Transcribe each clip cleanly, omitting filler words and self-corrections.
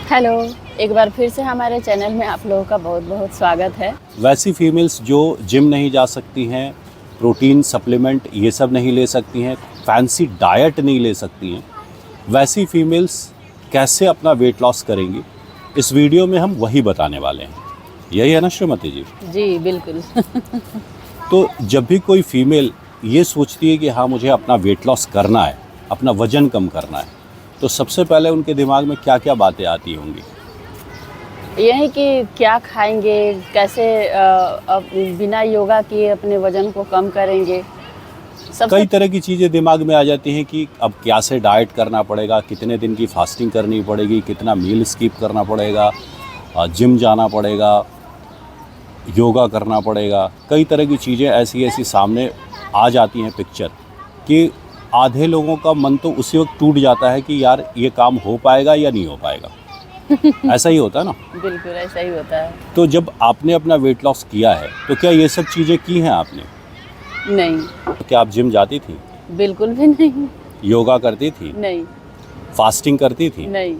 Hello, एक बार फिर से हमारे चैनल में आप लोगों का बहुत बहुत स्वागत है। वैसी फीमेल्स जो जिम नहीं जा सकती हैं, प्रोटीन सप्लीमेंट ये सब नहीं ले सकती हैं, फैंसी डाइट नहीं ले सकती हैं, वैसी फीमेल्स कैसे अपना वेट लॉस करेंगी, इस वीडियो में हम वही बताने वाले हैं। यही है ना श्रीमती जी? जी बिल्कुल। तो जब भी कोई फीमेल ये सोचती है कि हाँ मुझे अपना वेट लॉस करना है, अपना वज़न कम करना है, तो सबसे पहले उनके दिमाग में क्या क्या बातें आती होंगी? यही कि क्या खाएंगे, कैसे बिना योगा किए अपने वजन को कम करेंगे। कई तरह की चीज़ें दिमाग में आ जाती हैं कि अब क्या से डाइट करना पड़ेगा, कितने दिन की फास्टिंग करनी पड़ेगी, कितना मील स्किप करना पड़ेगा, जिम जाना पड़ेगा, योगा करना पड़ेगा। कई तरह की चीज़ें ऐसी सामने आ जाती हैं पिक्चर कि आधे लोगों का मन तो उसी वक्त टूट जाता है कि यार ये काम हो पाएगा या नहीं हो पाएगा। ऐसा ही होता है ना? बिल्कुल ऐसा ही होता है। तो जब आपने अपना वेट लॉस किया है तो क्या ये सब चीज़ें की हैं आपने? नहीं। क्या आप जिम जाती थी? बिल्कुल भी नहीं। योगा करती थी? नहीं। फास्टिंग करती थी? नहीं।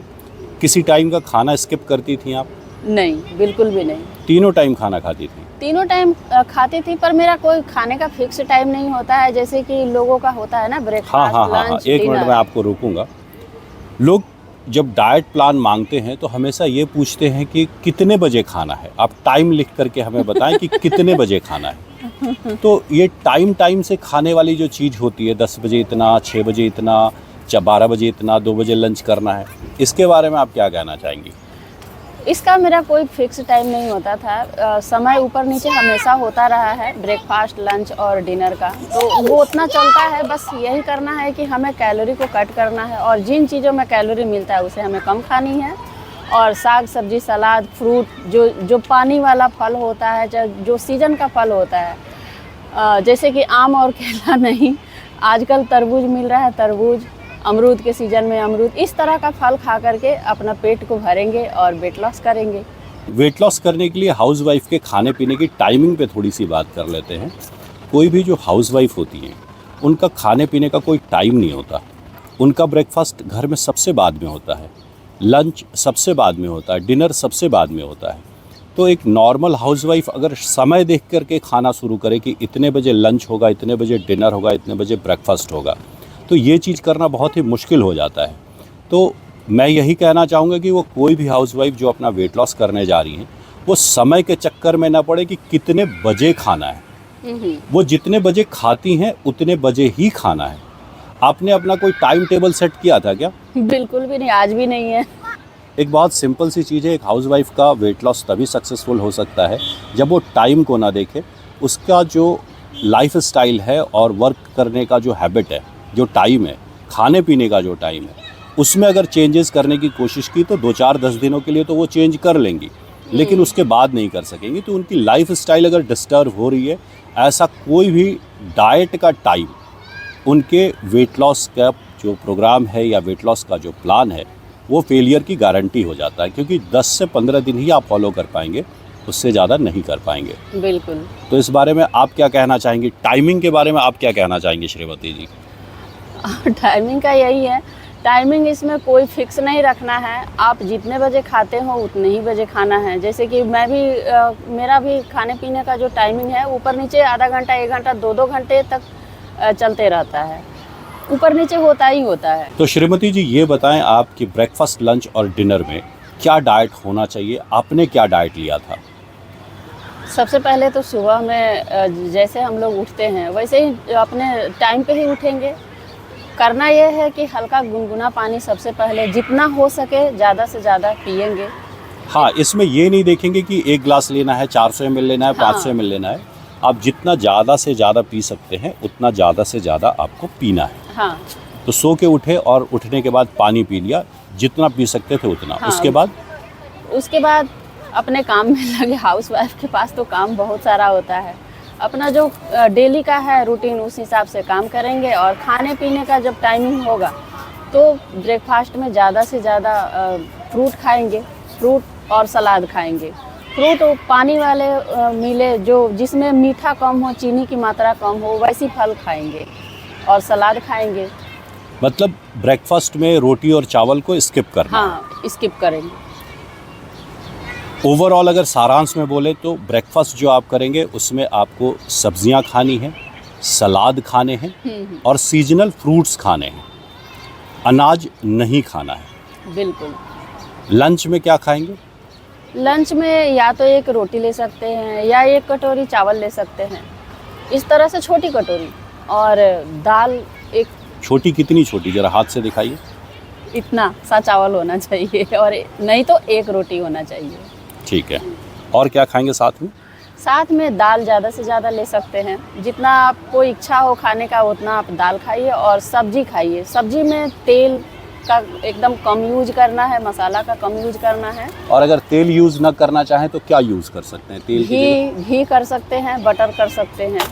किसी टाइम का खाना स्किप करती थी आप? नहीं, बिल्कुल भी नहीं। तीनों टाइम खाना खाती थी? तीनों टाइम खाती थी, पर मेरा कोई खाने का फिक्स टाइम नहीं होता है, जैसे कि लोगों का होता है ना, ब्रेकफास्ट, लंच, एक डिनर। मिनट में आपको रोकूंगा। लोग जब डाइट प्लान मांगते हैं तो हमेशा ये पूछते हैं कि कितने बजे खाना है। आप टाइम लिख करके हमें बताएं कि कितने बजे खाना है। तो ये टाइम से खाने वाली जो चीज़ होती है, 10 बजे इतना, 6 बजे इतना, 12 बजे इतना, 2 बजे लंच करना है, इसके बारे में आप क्या कहना चाहेंगी? इसका मेरा कोई फिक्स टाइम नहीं होता था। समय ऊपर नीचे हमेशा होता रहा है, ब्रेकफास्ट, लंच और डिनर का, तो वो उतना चलता है। बस यही करना है कि हमें कैलोरी को कट करना है, और जिन चीज़ों में कैलोरी मिलता है उसे हमें कम खानी है। और साग सब्जी, सलाद, फ्रूट, जो पानी वाला फल होता है, जो सीजन का फल होता है, जैसे कि आम और केला नहीं, आजकल तरबूज मिल रहा है, तरबूज, अमरूद के सीज़न में अमरूद, इस तरह का फल खा करके अपना पेट को भरेंगे और वेट लॉस करेंगे। वेट लॉस करने के लिए हाउसवाइफ के खाने पीने की टाइमिंग पे थोड़ी सी बात कर लेते हैं। कोई भी जो हाउसवाइफ होती हैं उनका खाने पीने का कोई टाइम नहीं होता। उनका ब्रेकफास्ट घर में सबसे बाद में होता है, लंच सबसे बाद में होता है, डिनर सबसे बाद में होता है। तो एक नॉर्मल हाउसवाइफ अगर समय देख करके खाना शुरू करे कि इतने बजे लंच होगा, इतने बजे डिनर होगा, इतने बजे ब्रेकफास्ट होगा, तो ये चीज़ करना बहुत ही मुश्किल हो जाता है। तो मैं यही कहना चाहूँगा कि वो कोई भी हाउसवाइफ जो अपना वेट लॉस करने जा रही हैं, वो समय के चक्कर में ना पड़े कि कितने बजे खाना है। वो जितने बजे खाती हैं उतने बजे ही खाना है। आपने अपना कोई टाइम टेबल सेट किया था क्या? बिल्कुल भी नहीं, आज भी नहीं है। एक बहुत सिंपल सी चीज़ है, एक हाउसवाइफ का वेट लॉस तभी सक्सेसफुल हो सकता है जब वो टाइम को ना देखे। उसका जो लाइफ स्टाइल है और वर्क करने का जो हैबिट है, जो टाइम है, खाने पीने का जो टाइम है, उसमें अगर चेंजेस करने की कोशिश की तो 2-4-10 दिनों के लिए तो वो चेंज कर लेंगी, लेकिन उसके बाद नहीं कर सकेंगी। तो उनकी लाइफ स्टाइल अगर डिस्टर्ब हो रही है, ऐसा कोई भी डाइट का टाइम उनके वेट लॉस का जो प्रोग्राम है या वेट लॉस का जो प्लान है वो फेलियर की गारंटी हो जाता है, क्योंकि 10 से 15 दिन ही आप फॉलो कर पाएंगे, उससे ज़्यादा नहीं कर पाएंगे। बिल्कुल। तो इस बारे में आप क्या कहना चाहेंगी? टाइमिंग के बारे में आप क्या कहना चाहेंगी श्रीमती जी? टाइमिंग का यही है, टाइमिंग इसमें कोई फिक्स नहीं रखना है। आप जितने बजे खाते हो उतने ही बजे खाना है। जैसे कि मैं भी मेरा भी खाने पीने का जो टाइमिंग है, ऊपर नीचे आधा घंटा, 1 घंटा, 2-2 घंटे तक चलते रहता है, ऊपर नीचे होता ही होता है। तो श्रीमती जी ये बताएं, आपकी ब्रेकफास्ट, लंच और डिनर में क्या डाइट होना चाहिए? आपने क्या डाइट लिया था? सबसे पहले तो सुबह में जैसे हम लोग उठते हैं वैसे ही अपने टाइम पे ही उठेंगे। करना यह है कि हल्का गुनगुना पानी सबसे पहले जितना हो सके ज़्यादा से ज़्यादा पिएंगे। हाँ, इसमें ये नहीं देखेंगे कि 1 ग्लास लेना है, 400 ml लेना है, 500 ml लेना है। आप जितना ज़्यादा से ज़्यादा पी सकते हैं उतना ज़्यादा से ज़्यादा आपको पीना है। हाँ। तो सो के उठे और उठने के बाद पानी पी लिया, जितना पी सकते थे उतना। हाँ। उसके बाद अपने काम में लगे। हाउसवाइफ के पास तो काम बहुत सारा होता है। अपना जो डेली का है रूटीन, उस हिसाब से काम करेंगे। और खाने पीने का जब टाइमिंग होगा तो ब्रेकफास्ट में ज़्यादा से ज़्यादा फ्रूट खाएंगे, फ्रूट और सलाद खाएंगे। फ्रूट पानी वाले मिले, जो जिसमें मीठा कम हो, चीनी की मात्रा कम हो, वैसी फल खाएंगे और सलाद खाएंगे। मतलब ब्रेकफास्ट में रोटी और चावल को स्किप करना। हाँ, स्किप करेंगे। ओवरऑल अगर सारांश में बोले तो ब्रेकफास्ट जो आप करेंगे उसमें आपको सब्जियां खानी है, सलाद खाने हैं और सीजनल फ्रूट्स खाने हैं। अनाज नहीं खाना है। बिल्कुल। लंच में क्या खाएंगे? लंच में या तो एक रोटी ले सकते हैं या एक कटोरी चावल ले सकते हैं, इस तरह से छोटी कटोरी, और दाल एक। छोटी कितनी छोटी, जरा हाथ से दिखाइए। इतना सा चावल होना चाहिए और नहीं तो एक रोटी होना चाहिए। ठीक है। और क्या खाएंगे साथ में? साथ में दाल ज़्यादा से ज़्यादा ले सकते हैं, जितना आपको इच्छा हो खाने का उतना आप दाल खाइए और सब्जी खाइए। सब्जी में तेल का एकदम कम यूज करना है, मसाला का कम यूज करना है। और अगर तेल यूज़ न करना चाहें तो क्या यूज़ कर सकते हैं? तेल घी कर सकते हैं, बटर कर सकते हैं।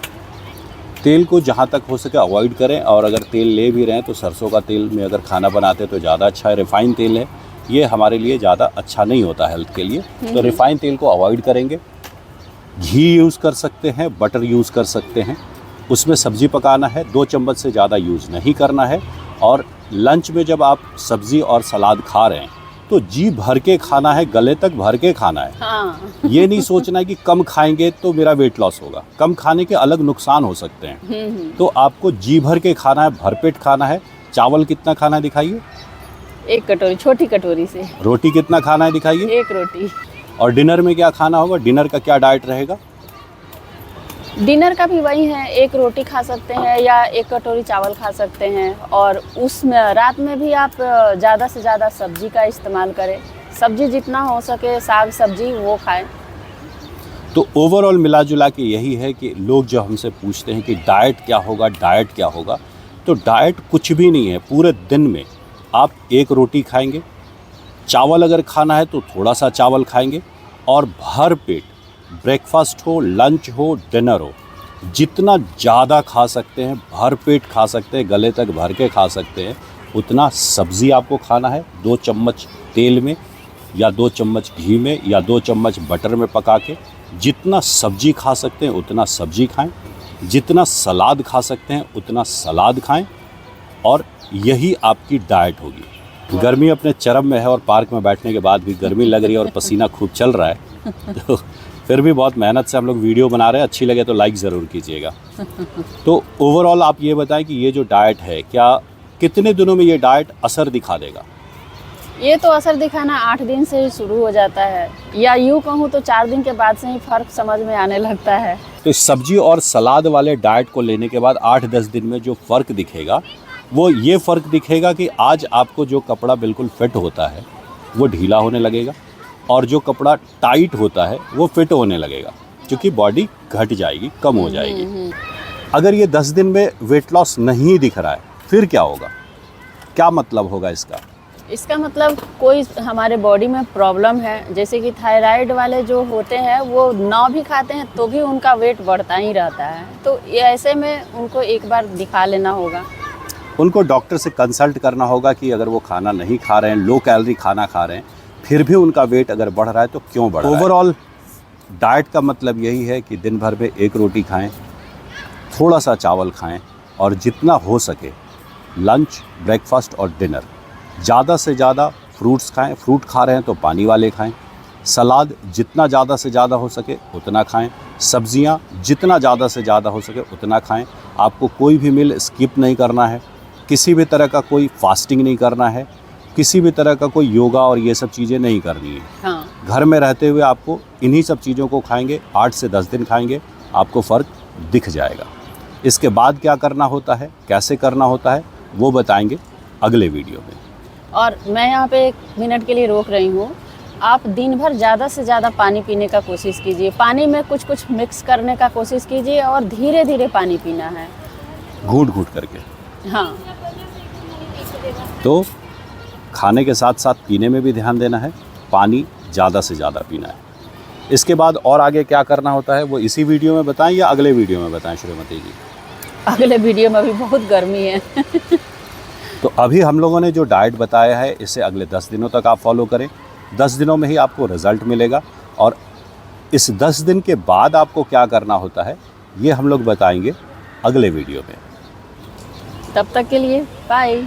तेल को जहाँ तक हो सके अवॉइड करें, और अगर तेल ले भी रहे हैं तो सरसों का तेल में अगर खाना बनाते हैं तो ज़्यादा अच्छा है। रिफ़ाइन तेल है, ये हमारे लिए ज़्यादा अच्छा नहीं होता हेल्थ के लिए, तो रिफ़ाइन तेल को अवॉइड करेंगे। घी यूज़ कर सकते हैं, बटर यूज़ कर सकते हैं। उसमें सब्ज़ी पकाना है, 2 चम्मच से ज़्यादा यूज़ नहीं करना है। और लंच में जब आप सब्ज़ी और सलाद खा रहे हैं तो जी भर के खाना है, गले तक भर के खाना है। हाँ। ये नहीं सोचना है कि कम खाएंगे तो मेरा वेट लॉस होगा। कम खाने के अलग नुकसान हो सकते हैं, तो आपको जी भर के खाना है, भरपेट खाना है। चावल कितना खाना है दिखाइए। एक कटोरी, छोटी कटोरी से। रोटी कितना खाना है दिखाइए। एक रोटी। और डिनर में क्या खाना होगा? डिनर का क्या डाइट रहेगा? डिनर का भी वही है, एक रोटी खा सकते हैं या एक कटोरी चावल खा सकते हैं। और उसमें रात में भी आप ज़्यादा से ज़्यादा सब्जी का इस्तेमाल करें। सब्जी जितना हो सके, साग सब्जी वो खाएं। तो ओवरऑल मिला जुला के यही है कि लोग जब हमसे पूछते हैं कि डाइट क्या होगा, डाइट क्या होगा, तो डाइट कुछ भी नहीं है। पूरे दिन में आप एक रोटी खाएंगे, चावल अगर खाना है तो थोड़ा सा चावल खाएंगे, और भर पेट ब्रेकफास्ट हो, लंच हो, डिनर हो, जितना ज़्यादा खा सकते हैं, भर पेट खा सकते हैं, गले तक भर के खा सकते हैं, उतना सब्ज़ी आपको खाना है। 2 चम्मच तेल में या 2 चम्मच घी में या 2 चम्मच बटर में पका के जितना सब्ज़ी खा सकते हैं उतना सब्ज़ी खाएं, जितना सलाद खा सकते हैं उतना सलाद खाएं, और यही आपकी डाइट होगी। गर्मी अपने चरम में है और पार्क में बैठने के बाद भी गर्मी लग रही है और पसीना खूब चल रहा है, तो फिर भी बहुत मेहनत से हम लोग वीडियो बना रहे हैं। अच्छी लगे तो लाइक ज़रूर कीजिएगा। तो ओवरऑल आप ये बताएं कि ये जो डाइट है, क्या कितने दिनों में ये डाइट असर दिखा देगा? ये तो असर दिखाना 8 दिन से ही शुरू हो जाता है, या यूँ कहूँ तो 4 दिन के बाद से ही फ़र्क समझ में आने लगता है। तो इस सब्जी और सलाद वाले डाइट को लेने के बाद 8-10 दिन में जो फ़र्क दिखेगा वो ये फ़र्क दिखेगा कि आज आपको जो कपड़ा बिल्कुल फिट होता है वो ढीला होने लगेगा, और जो कपड़ा टाइट होता है वो फिट होने लगेगा, क्योंकि बॉडी घट जाएगी, कम हो जाएगी। अगर ये 10 दिन में वेट लॉस नहीं दिख रहा है फिर क्या होगा? क्या मतलब होगा इसका? इसका मतलब कोई हमारे बॉडी में प्रॉब्लम है, जैसे कि थायराइड वाले जो होते हैं वो ना भी खाते हैं तो भी उनका वेट बढ़ता ही रहता है। तो ये ऐसे में उनको एक बार दिखा लेना होगा। उनको डॉक्टर से कंसल्ट करना होगा कि अगर वो खाना नहीं खा रहे हैं, लो कैलोरी खाना खा रहे हैं, फिर भी उनका वेट अगर बढ़ रहा है तो क्यों बढ़ रहा है। ओवरऑल डाइट का मतलब यही है कि दिन भर में एक रोटी खाएं, थोड़ा सा चावल खाएं, और जितना हो सके लंच, ब्रेकफास्ट और डिनर ज़्यादा से ज़्यादा फ्रूट्स खाएं। फ्रूट खा रहे हैं तो पानी वाले खाएं। सलाद जितना ज़्यादा से ज़्यादा हो सके उतना खाएं। सब्जियां जितना ज़्यादा से ज़्यादा हो सके उतना खाएं। आपको कोई भी मील स्किप नहीं करना है, किसी भी तरह का कोई फास्टिंग नहीं करना है, किसी भी तरह का कोई योगा और ये सब चीज़ें नहीं करनी है। हाँ। घर में रहते हुए आपको इन्हीं सब चीज़ों को खाएंगे, 8 से 10 दिन खाएंगे, आपको फ़र्क दिख जाएगा। इसके बाद क्या करना होता है, कैसे करना होता है, वो बताएंगे अगले वीडियो में। और मैं यहाँ पे 1 मिनट के लिए रोक रही हूँ। आप दिन भर ज़्यादा से ज़्यादा पानी पीने का कोशिश कीजिए। पानी में कुछ कुछ मिक्स करने का कोशिश कीजिए और धीरे धीरे पानी पीना है, घूंट घूंट करके। हाँ। तो खाने के साथ साथ पीने में भी ध्यान देना है, पानी ज़्यादा से ज़्यादा पीना है। इसके बाद और आगे क्या करना होता है वो इसी वीडियो में बताएं या अगले वीडियो में बताएं श्रीमती जी? अगले वीडियो में भी बहुत गर्मी है। तो अभी हम लोगों ने जो डाइट बताया है इसे अगले 10 दिनों तक आप फॉलो करें। 10 दिनों में ही आपको रिज़ल्ट मिलेगा, और इस 10 दिन के बाद आपको क्या करना होता है ये हम लोग बताएंगे अगले वीडियो में। तब तक के लिए बाय।